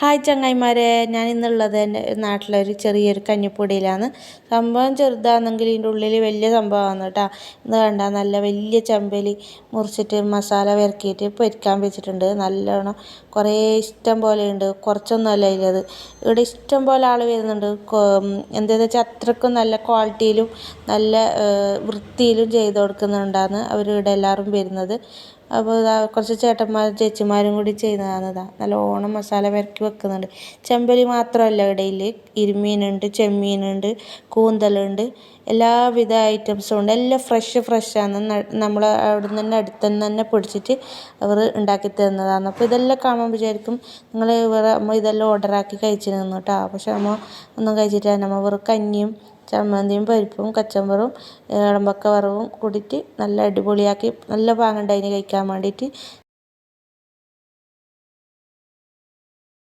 Hi ചങ്ങായിമാരെ, ഞാൻ ഇന്നുള്ളത് എൻ്റെ നാട്ടിലൊരു ചെറിയൊരു കഞ്ഞിപ്പൊടിയിലാണ്. സംഭവം ചെറുതാണെങ്കിൽ ഇതിൻ്റെ ഉള്ളിൽ വലിയ സംഭവമാണ് കേട്ടോ. ഇത് കണ്ട നല്ല വലിയ ചെമ്പലി മുറിച്ചിട്ട് മസാല വരക്കിയിട്ട് പൊരിക്കാൻ വെച്ചിട്ടുണ്ട്. നല്ലോണം കുറേ ഇഷ്ടം പോലെ ഉണ്ട്, കുറച്ചൊന്നുമല്ല ഇതിലത്. ഇവിടെ ഇഷ്ടം പോലെ ആൾ വരുന്നുണ്ട്. എന്താണെന്ന് വെച്ചാൽ അത്രക്കും നല്ല ക്വാളിറ്റിയിലും നല്ല വൃത്തിയിലും ചെയ്ത് കൊടുക്കുന്നുണ്ടാണ് അവരിവിടെ എല്ലാവരും വരുന്നത്. അപ്പോൾ കുറച്ച് ചേട്ടന്മാരും ചേച്ചിമാരും കൂടി ചെയ്യുന്നതാണ്. നല്ലോണം മസാല വരക്കി വെക്കുന്നുണ്ട്. ചെമ്പല്ലി മാത്രമല്ല, ഇടയിൽ ഇരുമീനുണ്ട്, ചെമ്മീനുണ്ട്, കൂന്തലുണ്ട്, എല്ലാവിധ ഐറ്റംസും ഉണ്ട്. എല്ലാം ഫ്രഷാണ്. നമ്മൾ അവിടെ നിന്ന് തന്നെ അടുത്ത് തന്നെ പിടിച്ചിട്ട് അവർ ഉണ്ടാക്കി തരുന്നതാണ്. അപ്പോൾ ഇതെല്ലാം കാണുമ്പോൾ വിചാരിക്കും നിങ്ങൾ നമ്മൾ ഇതെല്ലാം ഓർഡറാക്കി കഴിച്ചിരുന്നു കേട്ടോ. പക്ഷെ നമ്മൾ ഒന്നും കഴിച്ചിട്ടില്ല. നമ്മൾ വെറും കഞ്ഞിയും ചമ്മന്തിയും പരിപ്പും കച്ചമ്പറും ഇളമ്പക്ക വറവും കൂടിയിട്ട് നല്ല അടിപൊളിയാക്കി നല്ല പാങ്ങുണ്ടായിന് കഴിക്കാൻ വേണ്ടിയിട്ട്.